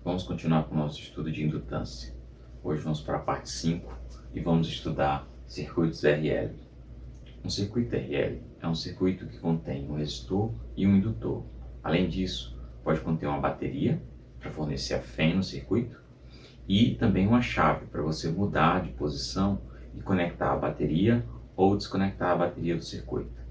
Vamos continuar com o nosso estudo de indutância. Hoje vamos para a parte 5 e vamos estudar circuitos RL. Um circuito RL é um circuito que contém um resistor e um indutor. Além disso, pode conter uma bateria para fornecer a fé no circuito e também uma chave para você mudar de posição e conectar a bateria ou desconectar a bateria do circuito.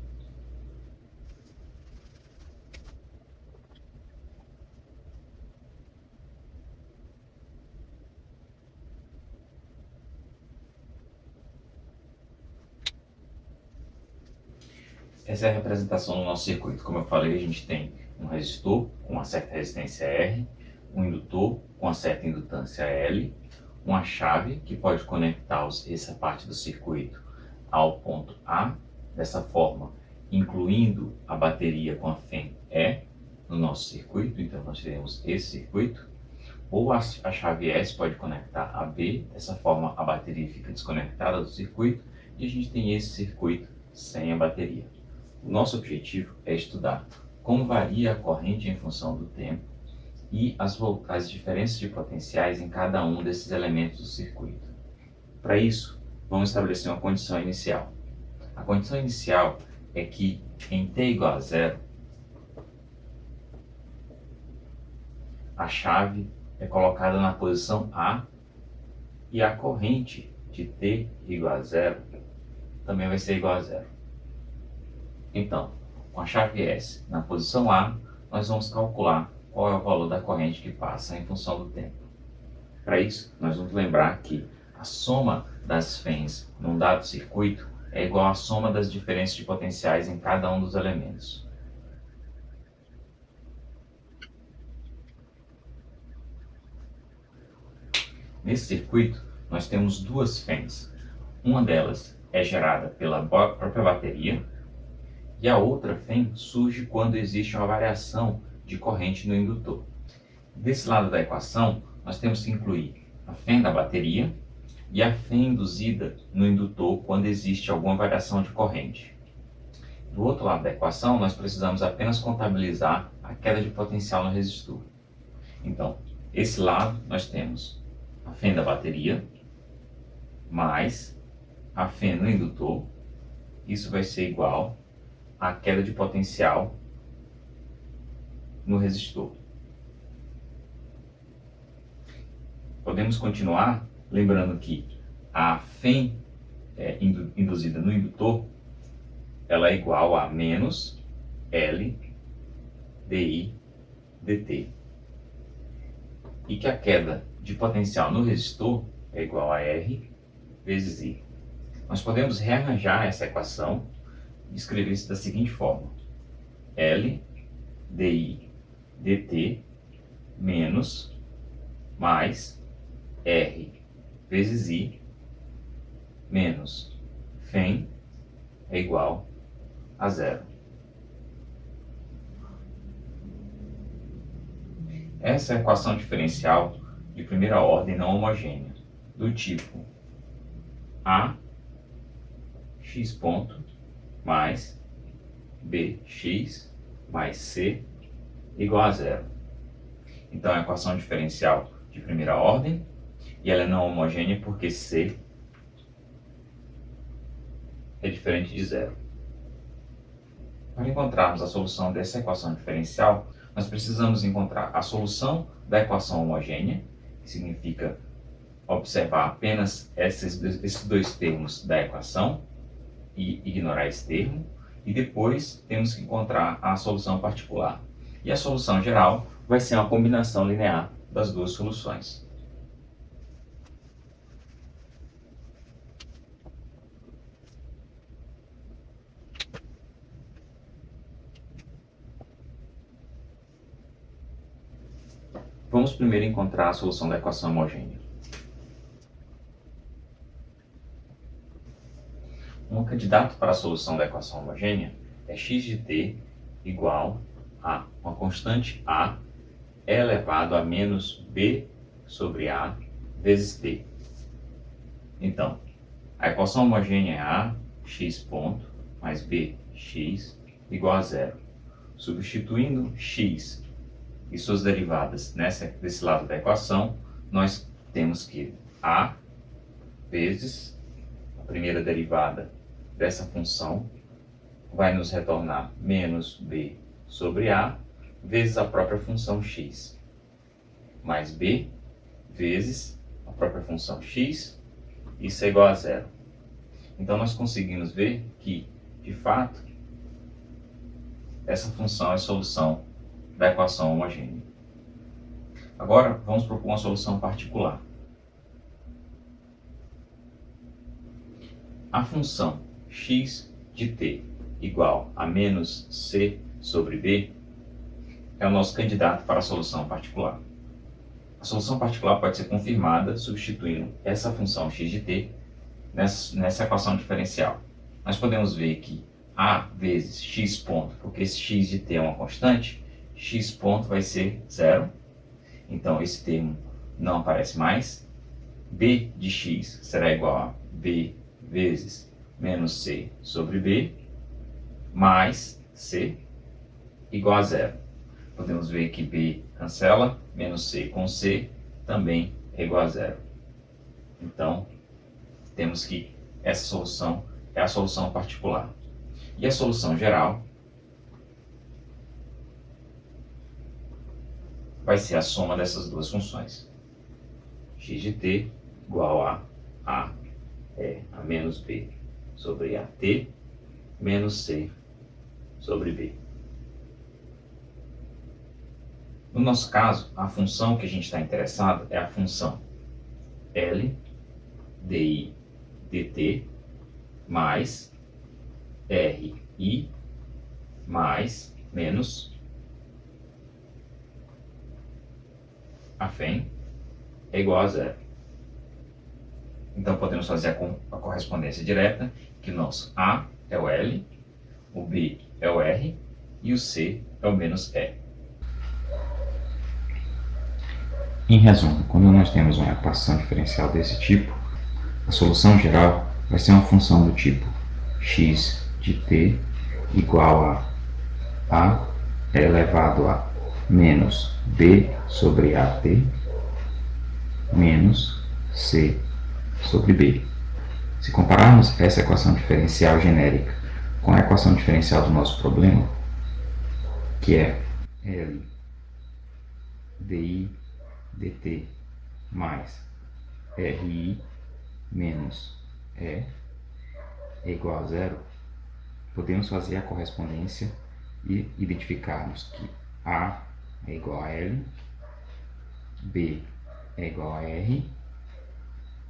Essa é a representação do nosso circuito. Como eu falei, a gente tem um resistor com uma certa resistência R, um indutor com uma certa indutância L, uma chave que pode conectar essa parte do circuito ao ponto A, dessa forma, incluindo a bateria com a FEM E no nosso circuito. Então nós teremos esse circuito. Ou a chave S pode conectar a B, dessa forma a bateria fica desconectada do circuito e a gente tem esse circuito sem a bateria. O nosso objetivo é estudar como varia a corrente em função do tempo e as diferenças de potenciais em cada um desses elementos do circuito. Para isso, vamos estabelecer uma condição inicial. A condição inicial é que em t igual a zero, a chave é colocada na posição A e a corrente de t igual a zero também vai ser igual a zero. Então, com a chave S na posição A, nós vamos calcular qual é o valor da corrente que passa em função do tempo. Para isso, nós vamos lembrar que a soma das FENs num dado circuito é igual à soma das diferenças de potenciais em cada um dos elementos. Nesse circuito, nós temos duas FENs. Uma delas é gerada pela própria bateria, e a outra FEM surge quando existe uma variação de corrente no indutor. Desse lado da equação, nós temos que incluir a FEM da bateria e a FEM induzida no indutor quando existe alguma variação de corrente. Do outro lado da equação, nós precisamos apenas contabilizar a queda de potencial no resistor. Então, esse lado nós temos a FEM da bateria mais a FEM no indutor. Isso vai ser igual a queda de potencial no resistor. Podemos continuar lembrando que a FEM induzida no indutor ela é igual a menos L dI dt e que a queda de potencial no resistor é igual a R vezes I. Nós podemos rearranjar essa equação e escrever isso da seguinte forma: L dI dt menos mais R vezes I menos FEM é igual a zero. Essa é a equação diferencial de primeira ordem não homogênea, do tipo A x ponto mais bx mais c igual a zero. Então é a equação diferencial de primeira ordem e ela é não homogênea porque c é diferente de zero. Para encontrarmos a solução dessa equação diferencial, nós precisamos encontrar a solução da equação homogênea, que significa observar apenas esses dois termos da equação e ignorar esse termo, e depois temos que encontrar a solução particular. E a solução geral vai ser uma combinação linear das duas soluções. Vamos primeiro encontrar a solução da equação homogênea. Um candidato para a solução da equação homogênea é x de t igual a uma constante a elevado a menos b sobre a vezes t. Então, a equação homogênea é a x ponto mais bx igual a zero. Substituindo x e suas derivadas desse lado da equação, nós temos que a vezes a primeira derivada dessa função vai nos retornar menos b sobre a vezes a própria função x, mais b vezes a própria função x, isso é igual a zero. Então nós conseguimos ver que, de fato, essa função é a solução da equação homogênea. Agora vamos propor uma solução particular. A função x de t igual a menos c sobre b é o nosso candidato para a solução particular. A solução particular pode ser confirmada substituindo essa função x de t nessa equação diferencial. Nós podemos ver que a vezes x ponto, porque esse x de t é uma constante, x ponto vai ser zero, então esse termo não aparece mais. B de x será igual a b vezes menos c sobre b, mais c igual a zero. Podemos ver que b cancela, menos c com c também é igual a zero. Então, temos que essa solução é a solução particular. E a solução geral vai ser a soma dessas duas funções. X de t igual a menos b sobre at menos c sobre b. No nosso caso, a função que a gente está interessado é a função L di dt mais ri mais menos afém é igual a zero. Então podemos fazer a correspondência direta, que o nosso A é o L, o B é o R e o C é o menos E. Em resumo, quando nós temos uma equação diferencial desse tipo, a solução geral vai ser uma função do tipo x de t igual a elevado a menos b sobre at menos c sobre b. Se compararmos essa equação diferencial genérica com a equação diferencial do nosso problema, que é L di dt mais ri menos e é igual a zero, podemos fazer a correspondência e identificarmos que A é igual a L, B é igual a R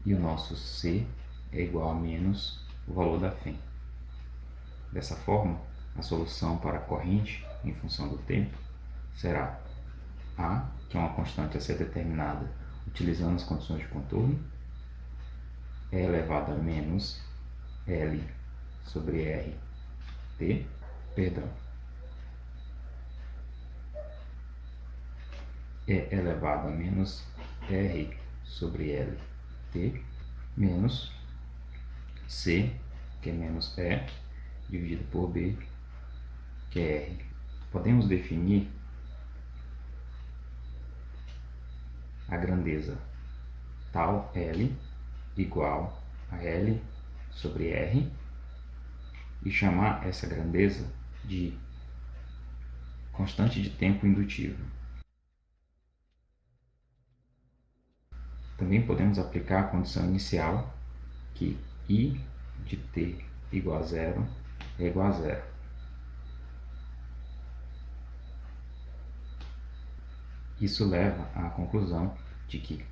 e o nosso C é igual a menos o valor da φ. Dessa forma, a solução para a corrente em função do tempo será A, que é uma constante a ser determinada utilizando as condições de contorno, E elevado a menos L sobre R t, E elevado a menos R sobre L t menos C, que é menos E, dividido por B, que é R. Podemos definir a grandeza tal L igual a L sobre R e chamar essa grandeza de constante de tempo indutivo. Também podemos aplicar a condição inicial que I de t igual a zero é igual a zero. Isso leva à conclusão de que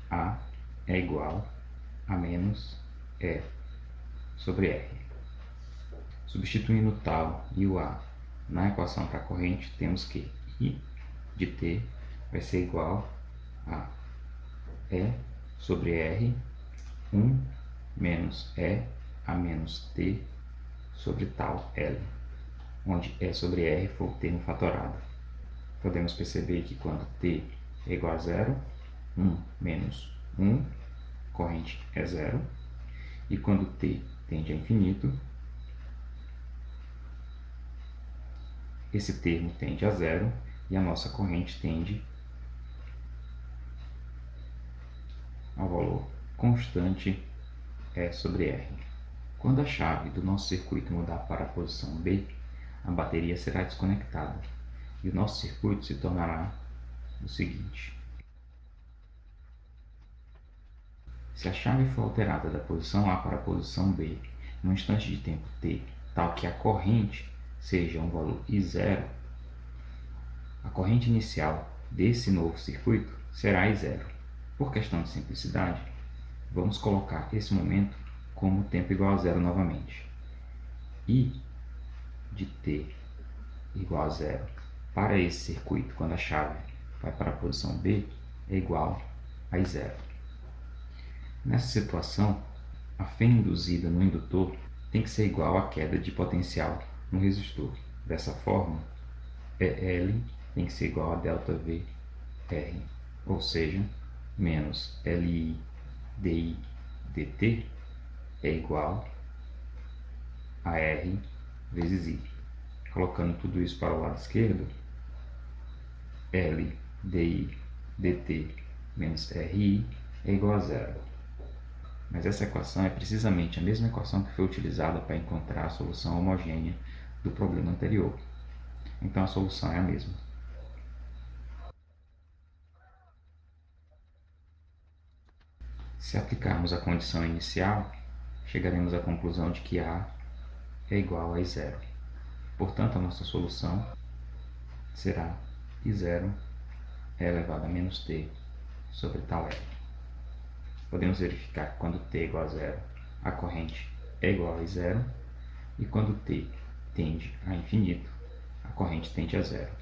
A é igual a menos E sobre R. Substituindo o tal e o A na equação para a corrente, temos que I de t vai ser igual a E sobre R, 1 menos E a menos t sobre tal L, onde E sobre R for o termo fatorado. Podemos perceber que quando t é igual a zero, 1 menos 1, corrente é zero, e quando t tende a infinito, esse termo tende a zero e a nossa corrente tende ao valor constante E sobre R. Quando a chave do nosso circuito mudar para a posição B, a bateria será desconectada e o nosso circuito se tornará o seguinte: se a chave for alterada da posição A para a posição B num instante de tempo t, tal que a corrente seja um valor I0, a corrente inicial desse novo circuito será I0. Por questão de simplicidade, vamos colocar esse momento como tempo igual a zero novamente. I de t igual a zero para esse circuito, quando a chave vai para a posição B, é igual a I0. Nessa situação, a fé induzida no indutor tem que ser igual à queda de potencial no resistor. Dessa forma, EL tem que ser igual a ΔV R, ou seja, menos LI DI dt é igual a R vezes I. Colocando tudo isso para o lado esquerdo, L DI dt menos RI é igual a zero. Mas essa equação é precisamente a mesma equação que foi utilizada para encontrar a solução homogênea do problema anterior. Então a solução é a mesma. Se aplicarmos a condição inicial, chegaremos à conclusão de que A é igual a I0. Portanto, a nossa solução será I0 elevado a menos t sobre tal R. Podemos verificar que quando t é igual a zero, a corrente é igual a I0, e quando t tende a infinito, a corrente tende a zero.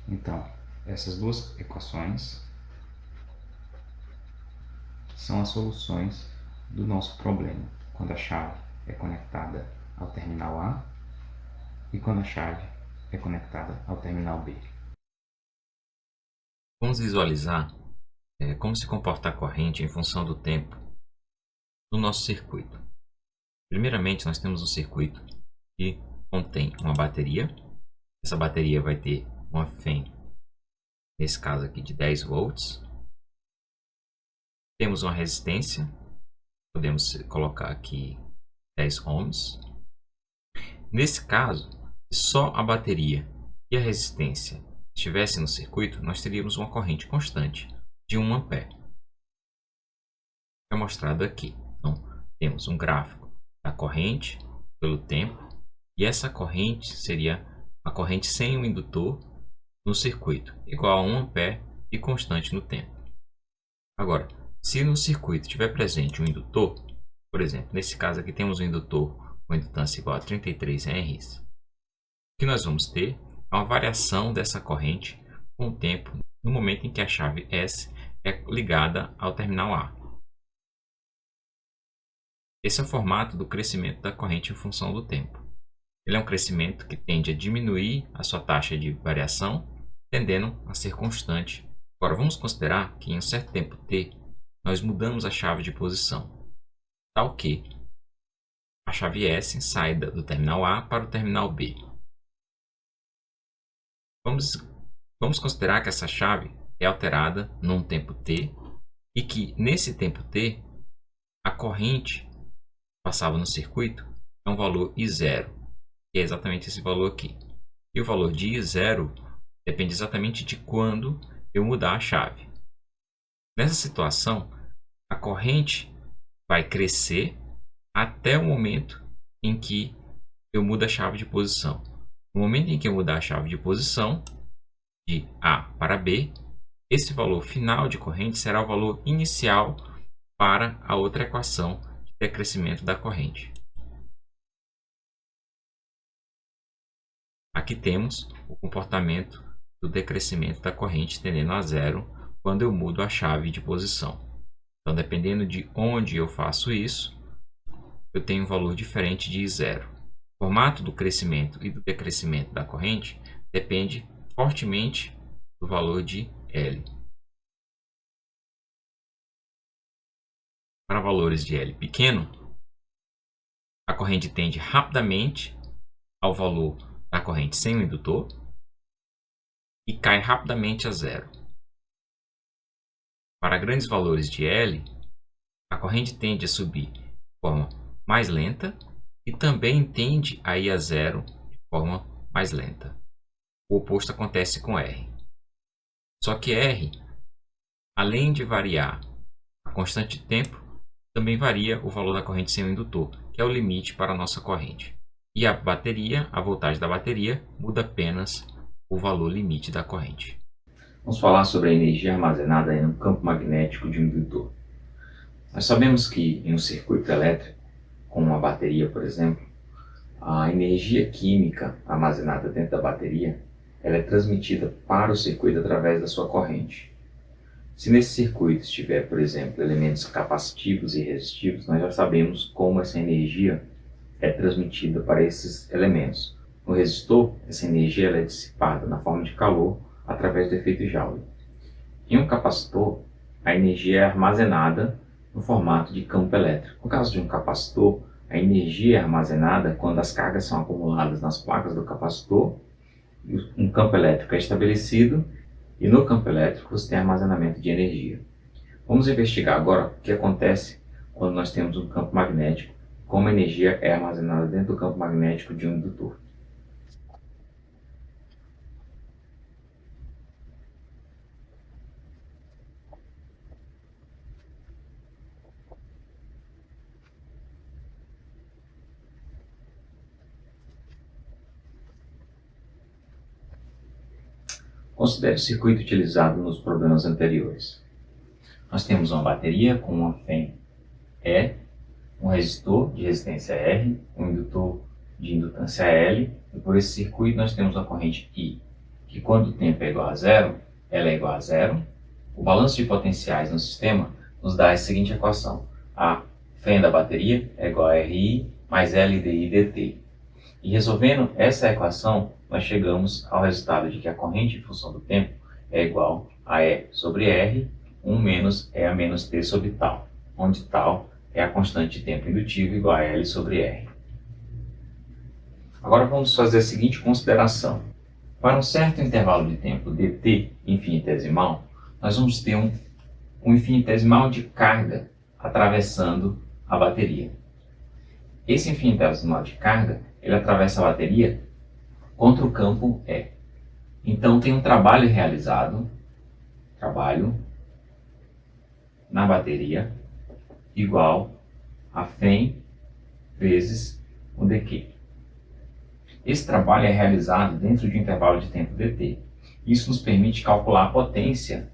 Então, essas duas equações são as soluções do nosso problema, quando a chave é conectada ao terminal A e quando a chave é conectada ao terminal B. Vamos visualizar como se comporta a corrente em função do tempo no nosso circuito. Primeiramente, nós temos um circuito que contém uma bateria. Essa bateria vai ter uma FEM, nesse caso aqui, de 10 volts. Temos uma resistência, podemos colocar aqui 10 ohms. Nesse caso, se só a bateria e a resistência estivessem no circuito, nós teríamos uma corrente constante de 1 ampere. É mostrado aqui. Então, temos um gráfico da corrente pelo tempo, e essa corrente seria a corrente sem o indutor no circuito, igual a 1 ampere e constante no tempo. Agora, se no circuito tiver presente um indutor, por exemplo, nesse caso aqui temos um indutor com indutância igual a 33 Henries, o que nós vamos ter é uma variação dessa corrente com o tempo no momento em que a chave S é ligada ao terminal A. Esse é o formato do crescimento da corrente em função do tempo. Ele é um crescimento que tende a diminuir a sua taxa de variação, tendendo a ser constante. Agora, vamos considerar que em um certo tempo t, nós mudamos a chave de posição, tal que a chave S sai do terminal A para o terminal B. Vamos considerar que essa chave é alterada num tempo t e que nesse tempo t, a corrente que passava no circuito é um valor I0, que é exatamente esse valor aqui. E o valor de I0 depende exatamente de quando eu mudar a chave. Nessa situação, a corrente vai crescer até o momento em que eu mudo a chave de posição. No momento em que eu mudar a chave de posição, de A para B, esse valor final de corrente será o valor inicial para a outra equação de decrescimento da corrente. Aqui temos o comportamento do decrescimento da corrente tendendo a zero quando eu mudo a chave de posição. Então, dependendo de onde eu faço isso, eu tenho um valor diferente de I0. O formato do crescimento e do decrescimento da corrente depende fortemente do valor de L. Para valores de L pequeno, a corrente tende rapidamente ao valor da corrente sem o indutor e cai rapidamente a zero. Para grandes valores de L, a corrente tende a subir de forma mais lenta e também tende a ir a zero de forma mais lenta. O oposto acontece com R. Só que R, além de variar a constante de tempo, também varia o valor da corrente sem o indutor, que é o limite para a nossa corrente. E a voltagem da bateria, muda apenas o valor limite da corrente. Vamos falar sobre a energia armazenada no campo magnético de um indutor. Nós sabemos que em um circuito elétrico, como uma bateria, por exemplo, a energia química armazenada dentro da bateria ela é transmitida para o circuito através da sua corrente. Se nesse circuito estiver, por exemplo, elementos capacitivos e resistivos, nós já sabemos como essa energia é transmitida para esses elementos. No resistor, essa energia ela é dissipada na forma de calor através do efeito Joule. Em um capacitor, a energia é armazenada no formato de campo elétrico. No caso de um capacitor, a energia é armazenada quando as cargas são acumuladas nas placas do capacitor, um campo elétrico é estabelecido e no campo elétrico você tem armazenamento de energia. Vamos investigar agora o que acontece quando nós temos um campo magnético, como a energia é armazenada dentro do campo magnético de um indutor. Considere o circuito utilizado nos problemas anteriores. Nós temos uma bateria com uma FEM E, um resistor de resistência R, um indutor de indutância L, e por esse circuito nós temos a corrente I, que quando o tempo é igual a zero, ela é igual a zero. O balanço de potenciais no sistema nos dá a seguinte equação: a FEM da bateria é igual a RI mais LDI dt. E resolvendo essa equação, nós chegamos ao resultado de que a corrente em função do tempo é igual a E sobre R, 1 menos EA menos T sobre tal, onde tal é a constante de tempo indutivo igual a L sobre R. Agora vamos fazer a seguinte consideração. Para um certo intervalo de tempo dt infinitesimal, nós vamos ter um infinitesimal de carga atravessando a bateria. Esse infinitesimal de carga, ele atravessa a bateria contra o campo E. Então tem um trabalho realizado, na bateria, igual a FEM vezes o dq. Esse trabalho é realizado dentro de um intervalo de tempo dt. Isso nos permite calcular a potência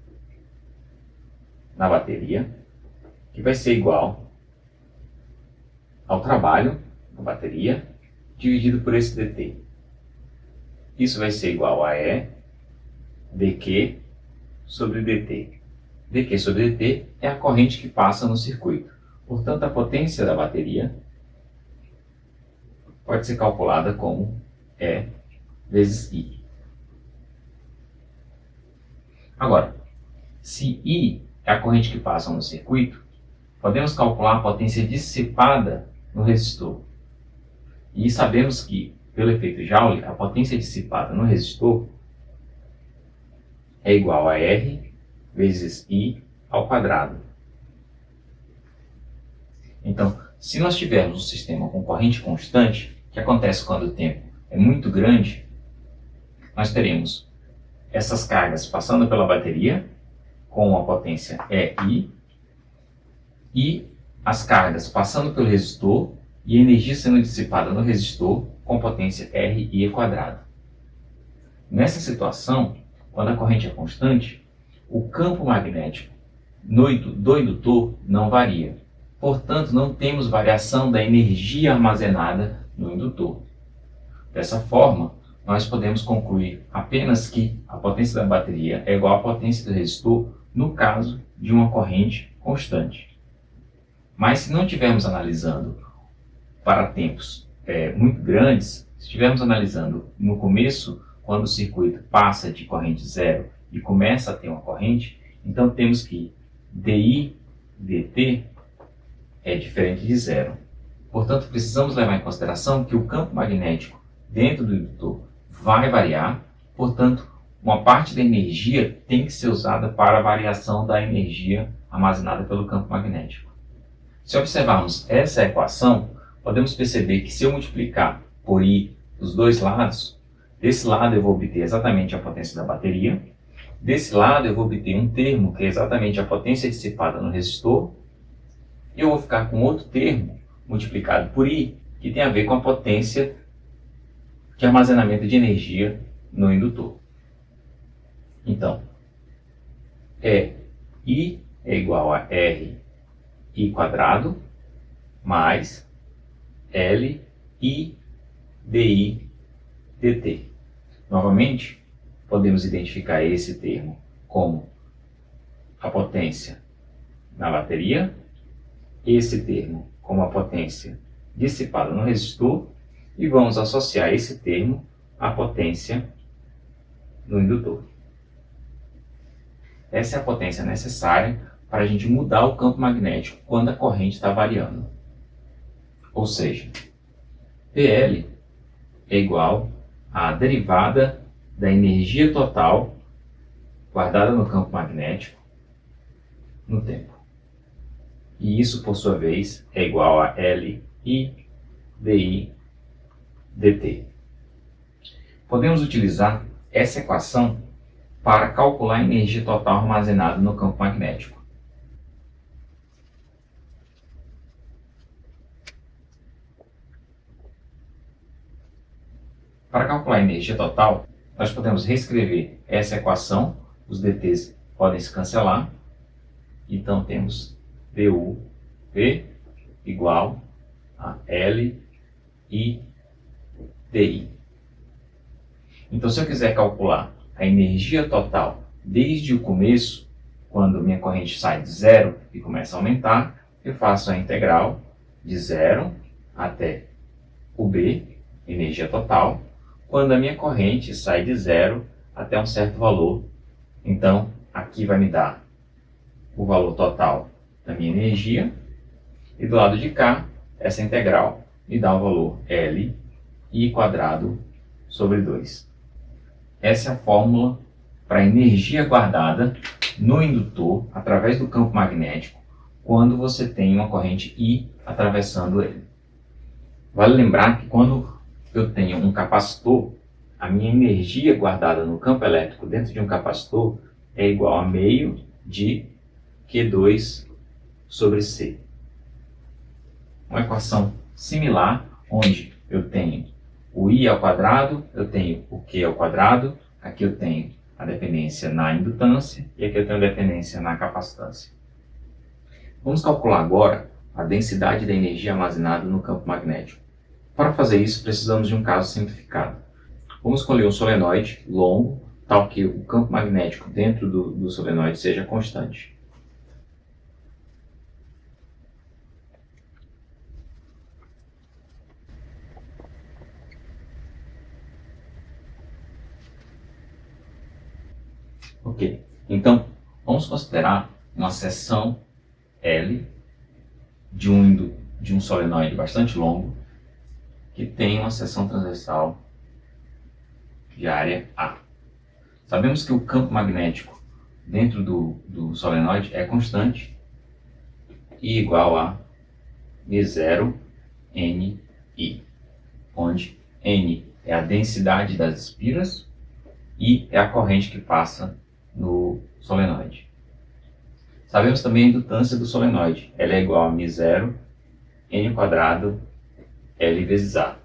na bateria, que vai ser igual ao trabalho da bateria dividido por esse dt. Isso vai ser igual a E dq sobre dt. dq sobre dt é a corrente que passa no circuito. Portanto, a potência da bateria pode ser calculada como E vezes I. Agora, se I é a corrente que passa no circuito, podemos calcular a potência dissipada no resistor. E sabemos que, pelo efeito Joule, a potência dissipada no resistor é igual a R vezes I ao quadrado. Então, se nós tivermos um sistema com corrente constante, que acontece quando o tempo é muito grande, nós teremos essas cargas passando pela bateria com a potência EI e as cargas passando pelo resistor e a energia sendo dissipada no resistor com potência RI ao quadrado. Nessa situação, quando a corrente é constante, o campo magnético do indutor não varia. Portanto, não temos variação da energia armazenada no indutor. Dessa forma, nós podemos concluir apenas que a potência da bateria é igual à potência do resistor no caso de uma corrente constante. Mas se não estivermos analisando para tempos muito grandes, se estivermos analisando no começo, quando o circuito passa de corrente zero e começa a ter uma corrente, então temos que dI dt é diferente de zero. Portanto, precisamos levar em consideração que o campo magnético dentro do indutor vai variar, portanto, uma parte da energia tem que ser usada para a variação da energia armazenada pelo campo magnético. Se observarmos essa equação, podemos perceber que se eu multiplicar por I dos dois lados, desse lado eu vou obter exatamente a potência da bateria, desse lado eu vou obter um termo que é exatamente a potência dissipada no resistor, e eu vou ficar com outro termo multiplicado por I, que tem a ver com a potência de armazenamento de energia no indutor. Então, I é igual a R I quadrado mais L I DI dt. Novamente, podemos identificar esse termo como a potência na bateria, esse termo como a potência dissipada no resistor, e vamos associar esse termo à potência no indutor. Essa é a potência necessária para a gente mudar o campo magnético quando a corrente está variando. Ou seja, PL é igual à derivada da energia total guardada no campo magnético no tempo. E isso, por sua vez, é igual a L I DI dt. Podemos utilizar essa equação para calcular a energia total armazenada no campo magnético. Para calcular a energia total, nós podemos reescrever essa equação, os dt's podem se cancelar, então temos dUV igual a L I DI. Então, se eu quiser calcular a energia total desde o começo, quando minha corrente sai de zero e começa a aumentar, eu faço a integral de zero até o B, energia total, quando a minha corrente sai de zero até um certo valor. Então, aqui vai me dar o valor total da minha energia, e do lado de cá, essa integral me dá o valor L I quadrado sobre 2. Essa é a fórmula para a energia guardada no indutor através do campo magnético quando você tem uma corrente I atravessando ele. Vale lembrar que quando eu tenho um capacitor, a minha energia guardada no campo elétrico dentro de um capacitor é igual a meio de Q2 sobre C. Uma equação similar, onde eu tenho o I ao quadrado, eu tenho o Q ao quadrado, aqui eu tenho a dependência na indutância e aqui eu tenho a dependência na capacitância. Vamos calcular agora a densidade da energia armazenada no campo magnético. Para fazer isso, precisamos de um caso simplificado. Vamos escolher um solenoide longo, tal que o campo magnético dentro do solenoide seja constante. Ok, então vamos considerar uma seção L de um solenoide bastante longo que tem uma seção transversal de área A. Sabemos que o campo magnético dentro do solenoide é constante e igual a μ0 Ni, onde N é a densidade das espiras e é a corrente que passa no solenoide. Sabemos também a indutância do solenoide. Ela é igual a μ0 N quadrado L vezes A.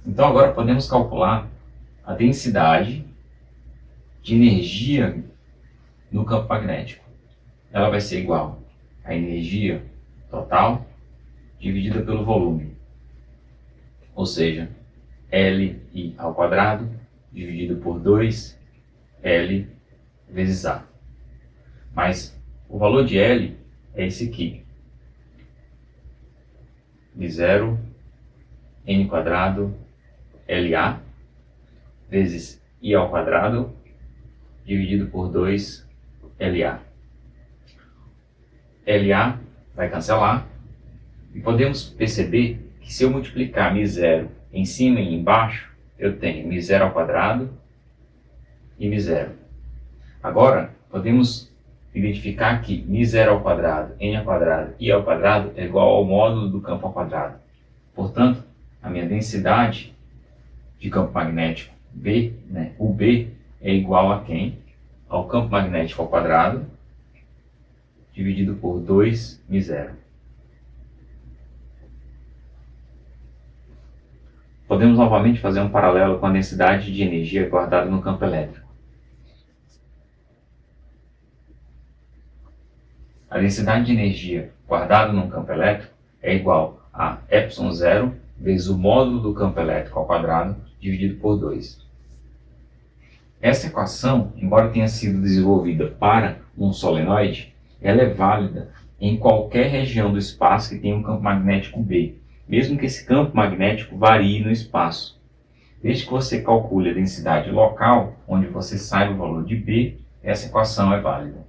Então agora podemos calcular a densidade de energia no campo magnético. Ela vai ser igual à energia total dividida pelo volume. Ou seja, Li ao quadrado dividido por 2 L vezes A. Mas o valor de L é esse aqui. μ0 N quadrado LA vezes I ao quadrado dividido por 2 LA. LA vai cancelar e podemos perceber que se eu multiplicar μ0 em cima e embaixo, eu tenho μ0 ao quadrado e μ0. Agora, podemos identificar que μ0 ao quadrado, n ao quadrado e ao quadrado é igual ao módulo do campo ao quadrado. Portanto, a minha densidade de campo magnético B, o B, é igual a quem? Ao campo magnético ao quadrado, dividido por 2μ0. Podemos novamente fazer um paralelo com a densidade de energia guardada no campo elétrico. A densidade de energia guardada no campo elétrico é igual a ε0 vezes o módulo do campo elétrico ao quadrado dividido por 2. Essa equação, embora tenha sido desenvolvida para um solenoide, ela é válida em qualquer região do espaço que tenha um campo magnético B, mesmo que esse campo magnético varie no espaço. Desde que você calcule a densidade local, onde você saiba o valor de B, essa equação é válida.